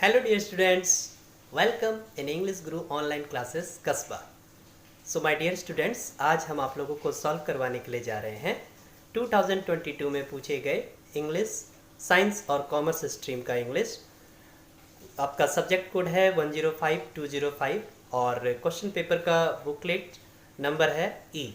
Hello dear students, welcome in English Guru online classes कस्बा। So my dear students, आज हम आप लोगों को सॉल्व करवाने के लिए जा रहे हैं 2022 में पूछे गए इंग्लिश साइंस और कॉमर्स स्ट्रीम का इंग्लिश। आपका सब्जेक्ट कोड है 105205 और क्वेश्चन पेपर का बुकलेट नंबर है E।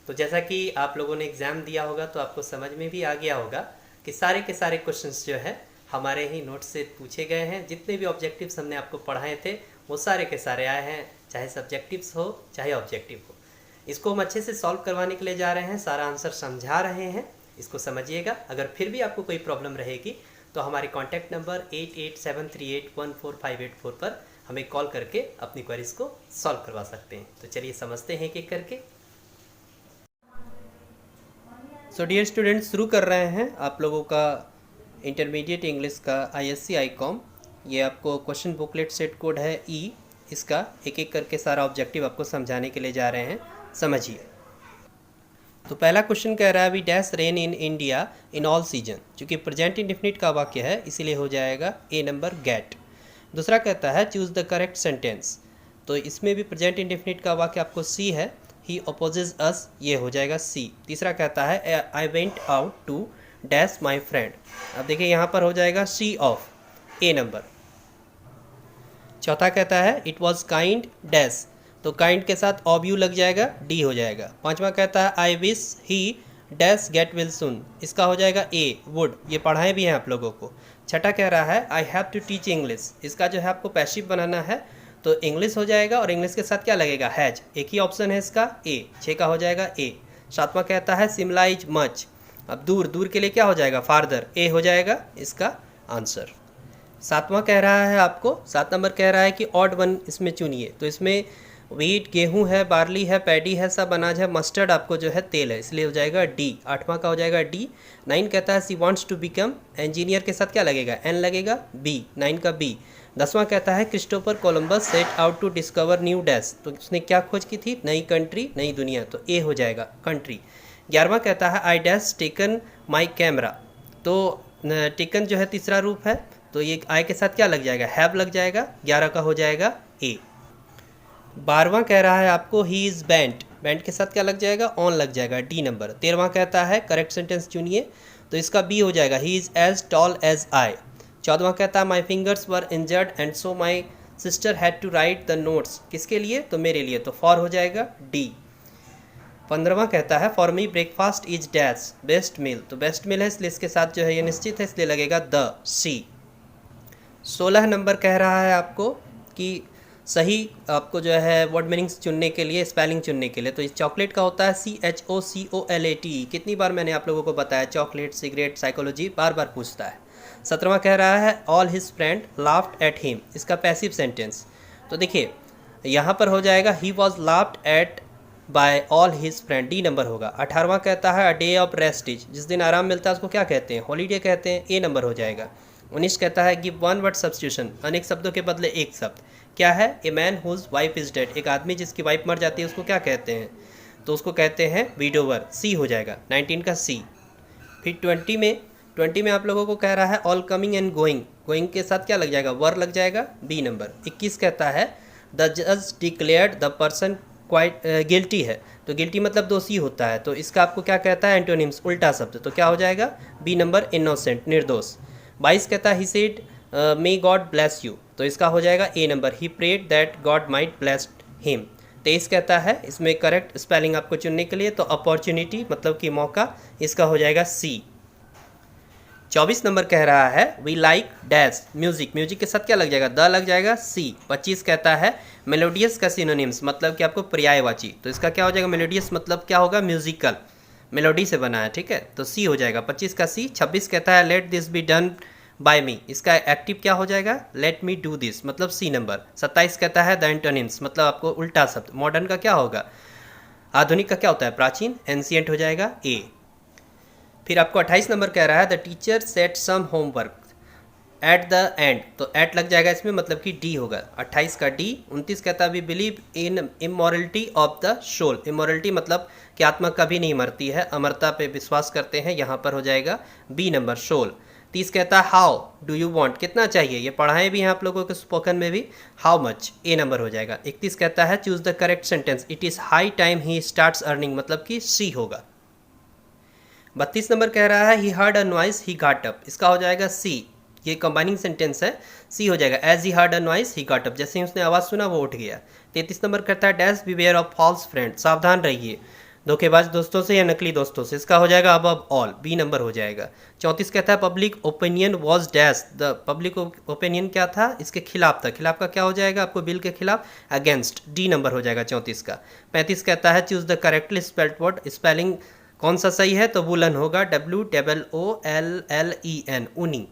तो जैसा कि आप लोगों ने एग्ज़ाम दिया होगा तो आपको समझ में भी आ गया होगा कि सारे के सारे क्वेश्चंस जो है हमारे ही नोट से पूछे गए हैं। जितने भी ऑब्जेक्टिव्स हमने आपको पढ़ाए थे वो सारे के सारे आए हैं, चाहे सब्जेक्टिव्स हो चाहे ऑब्जेक्टिव हो। इसको हम अच्छे से सॉल्व करवाने के लिए जा रहे हैं, सारा आंसर समझा रहे हैं, इसको समझिएगा। अगर फिर भी आपको कोई प्रॉब्लम रहेगी तो हमारे कॉन्टैक्ट नंबर 8873814584 पर हमें कॉल करके अपनी क्वेरीज को सॉल्व करवा सकते हैं। तो चलिए समझते हैं एक एक करके। सो डियर स्टूडेंट्स, शुरू कर रहे हैं आप लोगों का इंटरमीडिएट इंग्लिश का ISC ICOM। ये आपको क्वेश्चन बुकलेट सेट कोड है E। इसका एक एक करके सारा ऑब्जेक्टिव आपको समझाने के लिए जा रहे हैं, समझिए। तो पहला क्वेश्चन कह रहा है we dash rain in India in all season. चूँकि प्रेजेंट इंडेफिनिट का वाक्य है इसीलिए हो जाएगा A नंबर गेट। दूसरा कहता है चूज़ द करेक्ट सेंटेंस। तो इसमें भी प्रेजेंट इंडेफिनिट का वाक्य आपको C है, ही अपोजेज अस, ये हो जाएगा C। तीसरा कहता है I went out to dash my friend. अब देखिए यहाँ पर हो जाएगा सी ऑफ, A नंबर। चौथा कहता है इट वॉज काइंड डैश, तो काइंड के साथ ऑफ यू लग जाएगा, D हो जाएगा। पांचवा कहता है I wish he dash get will soon, इसका हो जाएगा A वुड, ये पढ़ाए भी हैं आप लोगों को। छठा कह रहा है I have to teach English, इसका जो है आपको पैसिव बनाना है तो इंग्लिश हो जाएगा और इंग्लिश के साथ क्या लगेगा, हैज। एक ही ऑप्शन है इसका A, 6 का हो जाएगा A। सातवां कहता है शिमला इज मच, अब दूर, दूर के लिए क्या हो जाएगा, फार्दर, A हो जाएगा इसका आंसर। सातवां कह रहा है आपको, 7 नंबर कह रहा है कि ऑड वन इसमें चुनिए। तो इसमें वीट, गेहूं है, बार्ली है, पैडी है, सब अनाज है, मस्टर्ड आपको जो है तेल है, इसलिए हो जाएगा D। 8वां का हो जाएगा D। 9 कहता है she wants to become engineer, के साथ क्या लगेगा, N लगेगा, B, 9 का B। 10वां कहता है Christopher Columbus set out to discover new dash, तो उसने क्या खोज की थी, नई कंट्री, नई दुनिया, तो A हो जाएगा कंट्री। 11वां कहता है I dash taken my camera, तो टेकन जो है तीसरा रूप है तो ये आई के साथ क्या लग जाएगा, हैव लग जाएगा, 11 का हो जाएगा A। 12वां कह रहा है आपको ही इज़ बैंट, बैंट के साथ क्या लग जाएगा, ऑन लग जाएगा, D नंबर। 13वां कहता है करेक्ट सेंटेंस चुनिए, तो इसका B हो जाएगा he is as tall as I. 14वां कहता है my fingers were injured and so my sister had to write the notes, किसके लिए, तो मेरे लिए, तो फॉर हो जाएगा D। 15वां कहता है for me breakfast is dash best meal, तो बेस्ट मील है इसलिए इसके साथ जो है ये निश्चित है इसलिए लगेगा द, C। 16 नंबर कह रहा है आपको कि सही आपको जो है वर्ड मीनिंग्स चुनने के लिए, स्पेलिंग चुनने के लिए, तो इस चॉकलेट का होता है CHOCOLAT। कितनी बार मैंने आप लोगों को बताया, चॉकलेट, सिगरेट, साइकोलॉजी बार बार पूछता है। 17वां कह रहा है all his friend laughed at him, इसका पैसिव सेंटेंस, तो देखिए यहाँ पर हो जाएगा he was laughed at by all his friend, D number होगा। 18वां कहता है अ डे ऑफ रेस्टिज, जिस दिन आराम मिलता है उसको क्या कहते हैं, हॉलीडे कहते हैं, A नंबर हो जाएगा। 19 कहता है गिव वन वर्ड सब्स्टिट्यूशन, अनेक शब्दों के बदले एक शब्द, क्या है, a man whose wife is dead, एक आदमी जिसकी वाइफ मर जाती है उसको क्या कहते हैं, तो उसको कहते हैं विडोवर, C हो जाएगा, 19 का C। फिर 20 में आप लोगों को कह रहा है all coming and going, going के साथ क्या लग जाएगा, वर लग जाएगा, B नंबर। 21 कहता है द जज declared the person quite guilty है, तो गिल्टी मतलब दोषी होता है, तो इसका आपको क्या कहता है, एंटोनिम्स, उल्टा शब्द, तो क्या हो जाएगा, B नंबर इनोसेंट, निर्दोष। 22 कहता है he said may God bless you, तो इसका हो जाएगा A number, he prayed that God might bless him. 23 कहता है इसमें करेक्ट स्पेलिंग आपको चुनने के लिए, तो अपॉर्चुनिटी मतलब कि मौका, इसका हो जाएगा C। 24 नंबर कह रहा है we like dash music, music के साथ क्या लग जाएगा, द लग जाएगा, C। 25 कहता है मेलोडियस का सिनोनिम्स मतलब कि आपको पर्यायवाची, तो इसका क्या हो जाएगा, मेलोडियस मतलब क्या होगा, म्यूजिकल, मेलोडी से बना है, ठीक है, तो C हो जाएगा, 25 का C। 26 कहता है let this be done by me, इसका एक्टिव क्या हो जाएगा, लेट मी डू दिस मतलब C नंबर। 27 कहता है द एंटोनिम्स मतलब आपको उल्टा शब्द, मॉडर्न का क्या होगा, आधुनिक का क्या होता है, प्राचीन, एंशिएंट हो जाएगा A। फिर आपको 28 नंबर कह रहा है the teacher set some homework at the end, तो एट लग जाएगा इसमें मतलब कि D होगा, 28 का D। 29 कहता है we believe in immorality of the soul, immorality मतलब कि आत्मा कभी नहीं मरती है, अमरता पे विश्वास करते हैं, यहाँ पर हो जाएगा B नंबर, सोल। 30 कहता है हाउ डू यू वांट, कितना चाहिए, ये पढ़ाए भी हैं आप लोगों के स्पोकन में भी, हाउ मच, ए नंबर हो जाएगा। 31 कहता है choose the correct sentence, it is high time he starts earning, मतलब कि सी होगा। 32 नंबर कह रहा है ही heard a noise he got up, इसका हो जाएगा सी, ये कंबाइनिंग सेंटेंस है, सी हो जाएगा। As he heard a noise he got up, जैसे ही उसने आवाज़ सुना वो उठ गया। 33 नंबर कहता है dash beware of false friend, सावधान रहिए धोखेबाज दोस्तों से या नकली दोस्तों से, इसका हो जाएगा अबव ऑल, बी नंबर हो जाएगा। 34 कहता है public opinion was dash, the public opinion क्या था, इसके खिलाफ था, खिलाफ का क्या हो जाएगा आपको, बिल के खिलाफ, अगेंस्ट, डी नंबर हो जाएगा 34 का। 35 कहता है choose the correctly spelled word, spelling कौन सा सही है, तो वुलन होगा, WOOLLEN, ऊनी।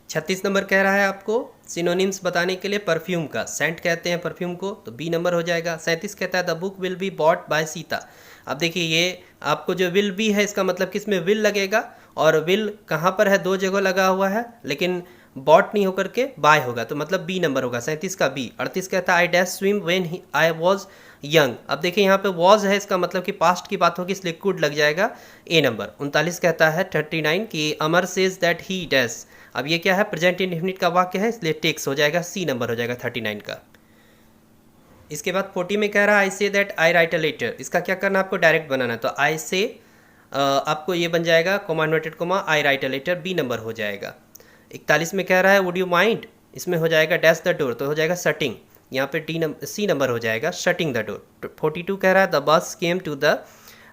36 नंबर कह रहा है आपको सिनोनिम्स बताने के लिए परफ्यूम का, सेंट कहते हैं परफ्यूम को, तो बी नंबर हो जाएगा। 37 कहता है the book will be bought by Sita, अब देखिए ये आपको जो विल बी है इसका मतलब किस में विल लगेगा, और विल कहाँ पर है, दो जगह लगा हुआ है, लेकिन बॉट नहीं होकर के बाय होगा, तो मतलब बी नंबर होगा 37 का बी। 38 कहता है I dash swim when I was young, अब देखिए यहाँ पे वॉज है, इसका मतलब कि पास्ट की बात होगी, इसलिए कुड लग जाएगा, ए नंबर। 39 कहता है 39 कि अमर सेज दैट ही डैश, अब ये क्या है, प्रेजेंट इंडेफिनिट का वाक्य है, इसलिए टेक्स हो जाएगा, सी नंबर हो जाएगा 39 का। इसके बाद 40 में कह रहा है I say that I write a letter, इसका क्या करना है आपको, डायरेक्ट बनाना है, तो आई से आपको ये बन जाएगा comma inverted comma I write a letter, B number हो जाएगा। 41 में कह रहा है वुड यू माइंड, इसमें हो जाएगा डैश द डोर, तो हो जाएगा शटिंग, यहाँ पे सी नंबर हो जाएगा, शटिंग द डोर। 42 कह रहा है the bus came to the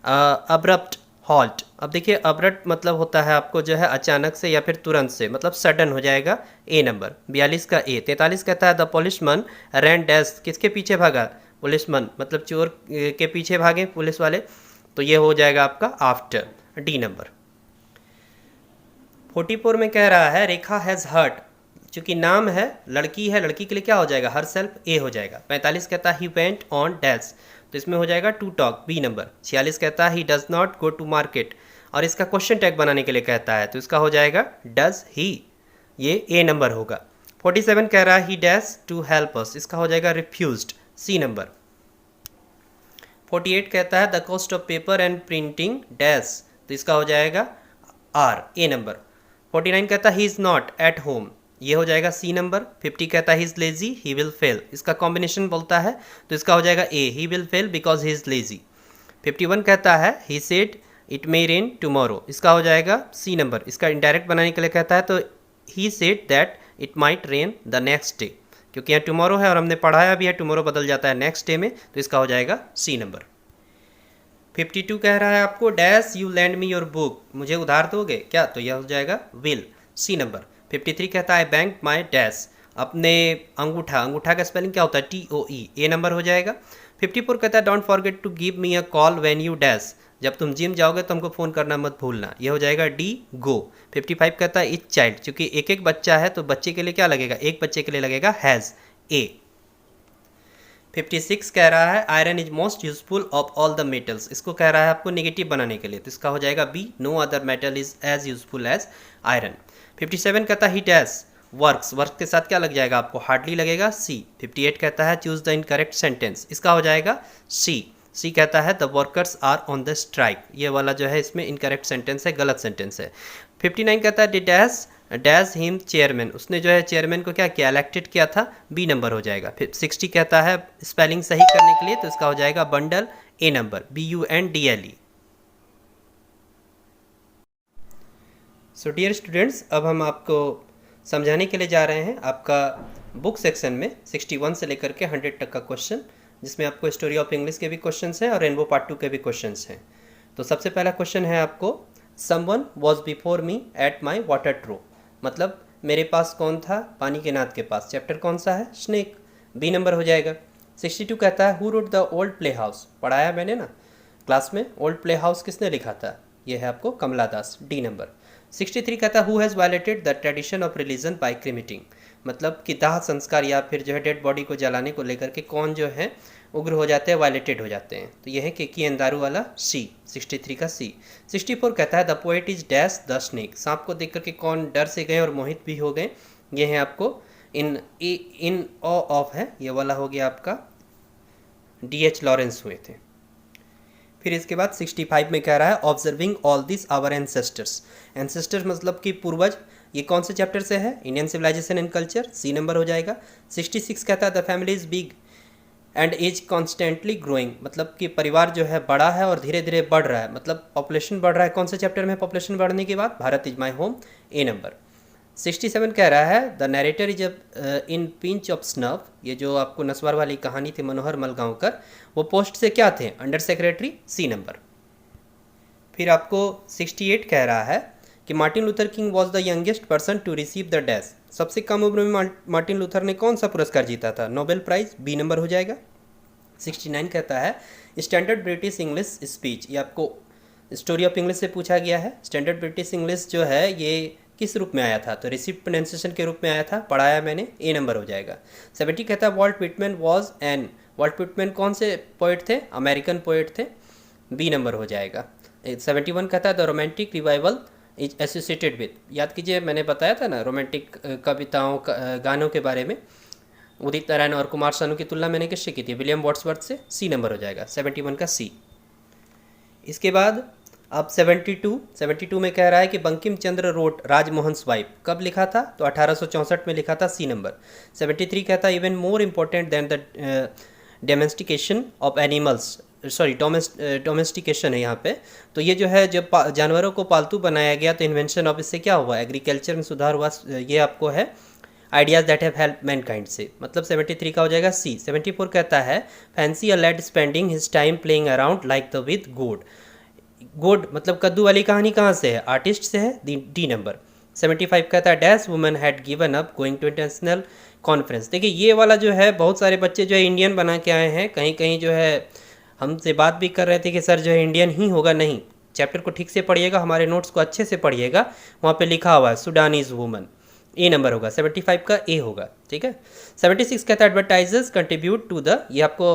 abrupt halt, अब देखिए अब्रप्ट मतलब होता है आपको जो है अचानक से या फिर तुरंत से, मतलब सडन हो जाएगा, ए नंबर। 42 का ए। 43 कहता है द पुलिसमैन रैन डैश, किसके पीछे भागा, पुलिसमैन मतलब चोर के पीछे भागे पुलिस वाले, तो ये हो जाएगा आपका आफ्टर, डी नंबर। 44 में कह रहा है रेखा हैज़ हर्ट, चूंकि नाम है लड़की है, लड़की के लिए क्या हो जाएगा, हर सेल्फ, ए हो जाएगा। 45 कहता है ही वेंट ऑन डैश, तो इसमें हो जाएगा टू टॉक, बी नंबर। 46 कहता है he does not go to market, और इसका क्वेश्चन टैग बनाने के लिए कहता है, तो इसका हो जाएगा डज ही, ये ए नंबर होगा। 47 कह रहा है he dash to help us, इसका हो जाएगा रिफ्यूज्ड, सी नंबर। 48 कहता है the cost of paper and printing dash, तो इसका हो जाएगा आर, ए नंबर। 49 कहता है he is not at home, ये हो जाएगा सी नंबर। 50 कहता है he is lazy he will fail, इसका कॉम्बिनेशन बोलता है, तो इसका हो जाएगा A, he will fail because he is lazy. 51 कहता है he said it may rain tomorrow, इसका हो जाएगा सी नंबर, इसका इनडायरेक्ट बनाने के लिए कहता है, तो he said that it might rain the next day, क्योंकि यहाँ टुमारो है और हमने पढ़ाया भी है टुमारो बदल जाता है नेक्स्ट डे में, तो इसका हो जाएगा सी नंबर। 52 कह रहा है आपको dash you land me your book, मुझे उधार दोगे क्या, तो यह हो जाएगा विल, सी नंबर। 53 कहता है बैंक माई डैश, अपने अंगूठा, अंगूठा का स्पेलिंग क्या होता है, TOE, ए नंबर हो जाएगा। 54 कहता है don't forget to give me a call when you dash, जब तुम जिम जाओगे तो हमको फ़ोन करना मत भूलना, यह हो जाएगा डी गो। 55 कहता है इच चाइल्ड, क्योंकि एक एक बच्चा है तो बच्चे के लिए क्या लगेगा, एक बच्चे के लिए लगेगा हैज़, ए। 56 कह रहा है iron is most useful of all the metals, इसको कह रहा है आपको नेगेटिव बनाने के लिए, तो इसका हो जाएगा B, no other metal is as useful as iron. 57 कहता है ही डैश वर्क्स, वर्क के साथ क्या लग जाएगा आपको, हार्डली लगेगा, सी। 58 कहता है चूज द इनकरेक्ट सेंटेंस, इसका हो जाएगा सी। सी कहता है the workers are on the strike, ये वाला जो है इसमें इनकरेक्ट सेंटेंस है, गलत सेंटेंस है। 59 कहता है डैश डैश हिम चेयरमैन, उसने जो है चेयरमैन को क्या किया, इलेक्टेड किया था, बी नंबर हो जाएगा। फिर 60 कहता है स्पेलिंग सही करने के लिए, तो इसका हो जाएगा bundle, A number, BUNDLE। So dear students, अब हम आपको समझाने के लिए जा रहे हैं आपका बुक सेक्शन में 61 से लेकर के 100 तक का क्वेश्चन, जिसमें आपको स्टोरी ऑफ इंग्लिश के भी क्वेश्चंस हैं और रेनबो पार्ट 2 के भी क्वेश्चंस हैं। तो सबसे पहला क्वेश्चन है आपको someone was before me at my water trough, मतलब मेरे पास कौन था, पानी के नाद के पास, चैप्टर कौन सा है, स्नेक, बी नंबर हो जाएगा। 62 कहता है who wrote the old play house, पढ़ाया मैंने ना क्लास में, ओल्ड प्ले हाउस किसने लिखा था, ये है आपको कमला दास, डी नंबर। 63 कहता है who has violated the tradition of religion by cremating, मतलब कि दाह संस्कार या फिर जो है डेड बॉडी को जलाने को लेकर के कौन जो है उग्र हो जाते हैं, वायलेटेड हो जाते हैं, तो यह है केकी एंदारू वाला सी, 63 का सी। 64 कहता है the poet is dash the snake, सांप को देख करके कौन डर से गए और मोहित भी हो गए, ये है आपको इन ऑ ऑफ है, ये वाला हो गया आपका DH लॉरेंस हुए थे। फिर इसके बाद 65 में कह रहा है observing all this our ancestors. Ancestors मतलब कि पूर्वज, ये कौन से चैप्टर से है? Indian civilization and culture, C number हो जाएगा। 66 कहता है the family is big and is constantly growing, मतलब कि परिवार जो है बड़ा है और धीरे धीरे बढ़ रहा है, मतलब पॉपुलेशन बढ़ रहा है। कौन से चैप्टर में पॉपुलेशन बढ़ने की बात? Bharat is my home, A number. 67 कह रहा है the narrator is in pinch of snuff, ये जो आपको नस्वार वाली कहानी थी मनोहर मलगांवकर, वो पोस्ट से क्या थे? Under secretary, C number. फिर आपको 68 कह रहा है कि Martin Luther King was the youngest person to receive the dash, सबसे कम उम्र में मार्टिन लूथर ने कौन सा पुरस्कार जीता था? नोबेल प्राइज, बी नंबर हो जाएगा। 69 कहता है स्टैंडर्ड ब्रिटिश इंग्लिश स्पीच, ये आपको स्टोरी ऑफ इंग्लिश से पूछा गया है। स्टैंडर्ड ब्रिटिश इंग्लिश जो है ये किस रूप में आया था? तो रिसीप्ट प्रोनाउंसिएशन के रूप में आया था, पढ़ाया मैंने, ए नंबर हो जाएगा। 70 कहता है Walt Whitman was an, Walt Whitman कौन से पोइट थे? अमेरिकन पोइट थे, बी नंबर हो जाएगा। 71 कहता है the romantic revival is associated with, याद कीजिए मैंने बताया था ना रोमांटिक कविताओं गानों के बारे में, उदित नारायण और कुमार सानू की तुलना मैंने किससे की थी? विलियम वर्ड्सवर्थ से, सी नंबर हो जाएगा 71 का सी। इसके बाद अब 72 में कह रहा है कि बंकिम चंद्र रोट राजमोहन स्वाइप, कब लिखा था? तो 1864 में लिखा था, सी नंबर। 73 कहता है even more important than the domestication of animals, sorry domestication है यहाँ पे, तो ये जो है जब जानवरों को पालतू बनाया गया तो इन्वेंशन ऑफ इससे क्या हुआ? एग्रीकल्चर में सुधार हुआ, ये आपको है ideas that have help Mankind से, मतलब 73 का हो जाएगा सी। 74 कहता है fancy a lad spending his time playing around like the with god, god मतलब कद्दू वाली कहानी कहाँ से है? आर्टिस्ट से है, डी नंबर। 75 कहता है dash woman had given up going to international conference. देखिए ये वाला जो है बहुत सारे बच्चे जो है इंडियन बना के आए हैं, कहीं कहीं जो है हमसे बात भी कर रहे थे कि सर जो है इंडियन ही होगा, नहीं, चैप्टर को ठीक से पढ़िएगा, हमारे नोट्स को अच्छे से पढ़िएगा, वहाँ पे लिखा हुआ है सुडानीज वुमन, ए नंबर होगा। 75 का ए होगा, ठीक है। 76 कहता है एडवर्टाइजर्स कंट्रीब्यूट टू द, ये आपको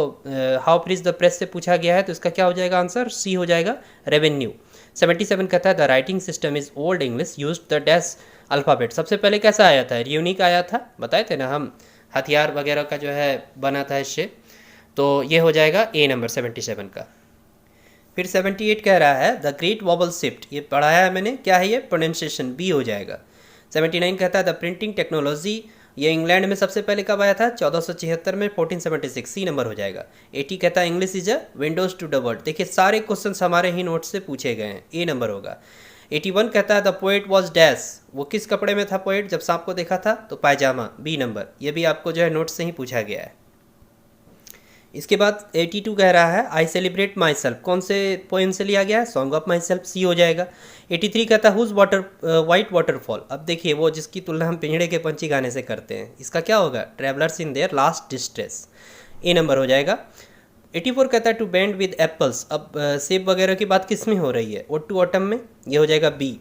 हाउ फ्रीज द प्रेस से पूछा गया है, तो इसका क्या हो जाएगा आंसर? सी हो जाएगा, रेवेन्यू। 77 कहता है the writing system is old English use the dash alphabet, सबसे पहले कैसा आया था? यूनिक आया था, बताए थे ना हम, हथियार वगैरह का जो है बना था इससे, तो ये हो जाएगा ए नंबर 77 का। फिर 78 कह रहा है द ग्रेट वॉबल शिफ्ट, ये पढ़ाया है मैंने, क्या है ये? प्रोनाउंसिएशन, बी हो जाएगा। 79 कहता है द प्रिंटिंग टेक्नोलॉजी, ये इंग्लैंड में सबसे पहले कब आया था? 1476 में, 1476, सी नंबर हो जाएगा। 80 कहता है English is a windows to the world, देखिए सारे क्वेश्चंस हमारे ही नोट से पूछे गए हैं, ए नंबर होगा। 81 कहता है द पोएट वॉज डैश, वो किस कपड़े में था पोएट जब सांप को देखा था? तो पायजामा, बी नंबर, ये भी आपको जो है नोट से ही पूछा गया है। इसके बाद 82 कह रहा है आई सेलिब्रेट माई सेल्फ, कौन से पोएम से लिया गया है? सॉन्ग ऑफ माई सेल्फ, सी हो जाएगा। 83 कहता है हुज वाटर वाइट वाटरफॉल, अब देखिए वो जिसकी तुलना हम पिंजड़े के पंछी गाने से करते हैं, इसका क्या होगा? Travellers in their last distress, A number हो जाएगा। 84 कहता है टू बैंड विद एप्पल्स, अब सेब वगैरह की बात किस में हो रही है? ओट टू ऑटम में, ये हो जाएगा बी।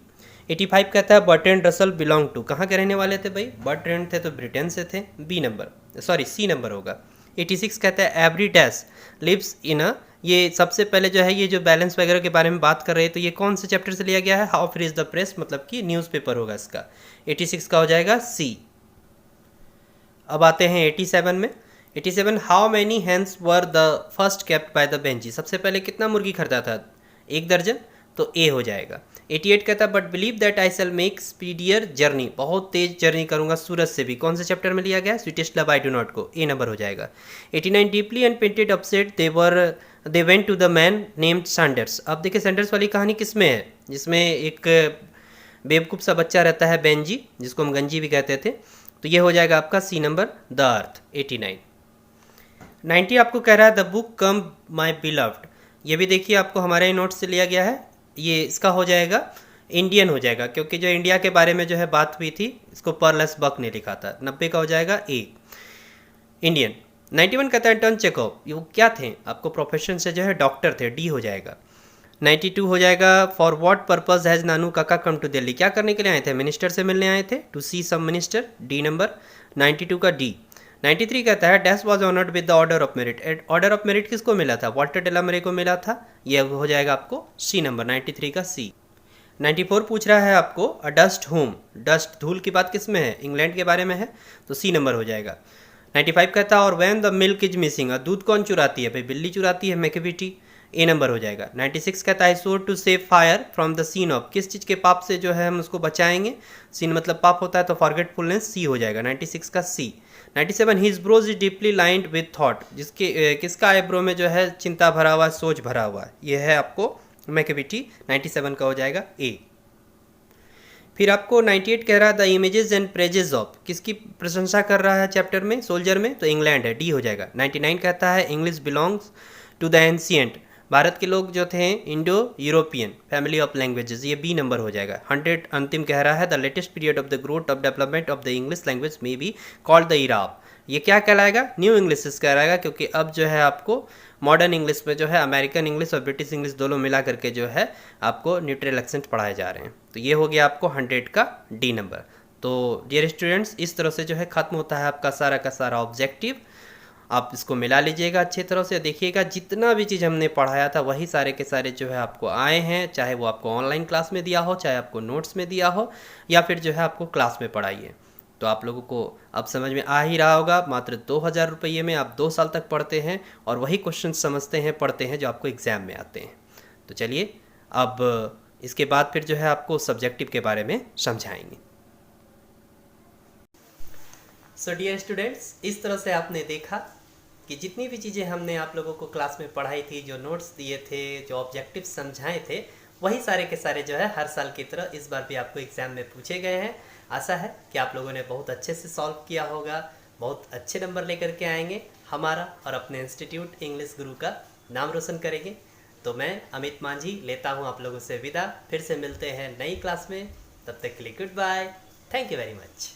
85 कहता है बर्ट्रैंड रसल बिलोंग टू, कहाँ के रहने वाले थे भाई? बर्ट्रैंड थे तो ब्रिटेन से थे, B number, sorry C number होगा। 86 कहता है every dash lives in a, ये सबसे पहले जो है ये जो बैलेंस वगैरह के बारे में बात कर रहे हैं, तो ये कौन से चैप्टर से लिया गया है? How free is the press, मतलब कि न्यूज़पेपर होगा इसका। 86 का हो जाएगा सी। अब आते हैं 87 में। 87 how many hens were the first kept by the benji, सबसे पहले कितना मुर्गी खरीदा था? 1 दर्जन, तो ए हो जाएगा। 88 कहता है but believe that I shall make speedier journey, बहुत तेज जर्नी करूंगा सूरज से भी, कौन से चैप्टर में लिया गया? Sweetest love I do not go, A number हो जाएगा। 89 deeply and painted upset they went to the man named Sanders, अब देखिए सैंडर्स वाली कहानी किस में है? जिसमें एक बेवकूफ़ सा बच्चा रहता है बेंजी, जिसको हम गंजी भी कहते थे, तो ये हो जाएगा आपका सी नंबर द अर्थ, 89। 90 आपको कह रहा है the book come my beloved, ये भी देखिए आपको हमारे नोट से लिया गया है, ये इसका हो जाएगा इंडियन हो जाएगा, क्योंकि जो इंडिया के बारे में जो है बात हुई थी इसको पर्लस बक ने लिखा था। 90 का हो जाएगा ए, इंडियन। 91 कहता है एंटन चेखोव, वो क्या थे? आपको प्रोफेशन से जो है डॉक्टर थे, डी हो जाएगा। 92 हो जाएगा फॉर व्हाट पर्पज हैज़ नानू काका कम टू दिल्ली, क्या करने के लिए आए थे? मिनिस्टर से मिलने आए थे, to see some minister, D number, 92 का डी। 93 कहता है dash was honoured with the order of merit, order of merit किसको मिला था? वॉल्टर डेलामरे को मिला था, यह हो जाएगा आपको सी नंबर, 93 का सी। 94 पूछ रहा है आपको अ डस्ट होम, डस्ट धूल की बात किस में है? इंग्लैंड के बारे में है, तो सी नंबर हो जाएगा। 95 कहता है और when the milk is missing, दूध कौन चुराती है भाई? बिल्ली चुराती है, मैकेविटी, ए नंबर हो जाएगा। 96 कहता है shore to save fire from the scene of, किस चीज़ के पाप से जो है हम उसको बचाएंगे, सीन मतलब पाप होता है तो फॉरगेटफुलनेस, सी हो जाएगा 96 का C. 97 his brows is deeply lined with thought, जिसके किसका आईब्रो में जो है चिंता भरा हुआ, सोच भरा हुआ है, ये है आपको मैकेविटी, 97 का हो जाएगा ए। फिर आपको 98 कह रहा है the images and praises of, किसकी प्रशंसा कर रहा है चैप्टर में, सोल्जर में, तो इंग्लैंड है, डी हो जाएगा। 99 कहता है English belongs to the ancient, Bharat के लोग जो थे Indo European family of languages, ये बी नंबर हो जाएगा। 100 अंतिम कह रहा है the latest period of the growth of development of the English language may be called the era of, ये क्या कहलाएगा, न्यू इंग्लिश कहलाएगा, क्योंकि अब जो है आपको मॉडर्न इंग्लिश में जो है अमेरिकन इंग्लिश और ब्रिटिश इंग्लिश दोनों मिला करके जो है आपको न्यूट्रल एक्सेंट पढ़ाए जा रहे हैं। तो ये हो गया आपको 100 का डी नंबर। तो डियर स्टूडेंट्स, इस तरह से जो है ख़त्म होता है आपका का सारा ऑब्जेक्टिव। आप इसको मिला लीजिएगा अच्छी तरह से, देखिएगा जितना भी चीज़ हमने पढ़ाया था वही सारे के सारे जो है आपको आए हैं, चाहे वो आपको ऑनलाइन क्लास में दिया हो, चाहे आपको नोट्स में दिया हो, या फिर जो है आपको क्लास में पढ़ाइए। तो आप लोगों को अब समझ में आ ही रहा होगा, मात्र 2000 रुपये में आप 2 साल तक पढ़ते हैं और वही क्वेश्चन समझते हैं, पढ़ते हैं जो आपको एग्ज़ाम में आते हैं। तो चलिए अब इसके बाद फिर जो है आपको सब्जेक्टिव के बारे में समझाएंगे। सो डियर स्टूडेंट्स, इस तरह से आपने देखा कि जितनी भी चीज़ें हमने आप लोगों को क्लास में पढ़ाई थी, जो नोट्स दिए थे, जो ऑब्जेक्टिव समझाए थे, वही सारे के सारे जो है हर साल की तरह इस बार भी आपको एग्ज़ाम में पूछे गए हैं। आशा है कि आप लोगों ने बहुत अच्छे से सॉल्व किया होगा, बहुत अच्छे नंबर लेकर के आएंगे, हमारा और अपने इंस्टीट्यूट इंग्लिश गुरु का नाम रोशन करेंगे। तो मैं अमित मांझी लेता हूँ आप लोगों से विदा, फिर से मिलते हैं नई क्लास में, तब तक के लिए goodbye, thank you very much.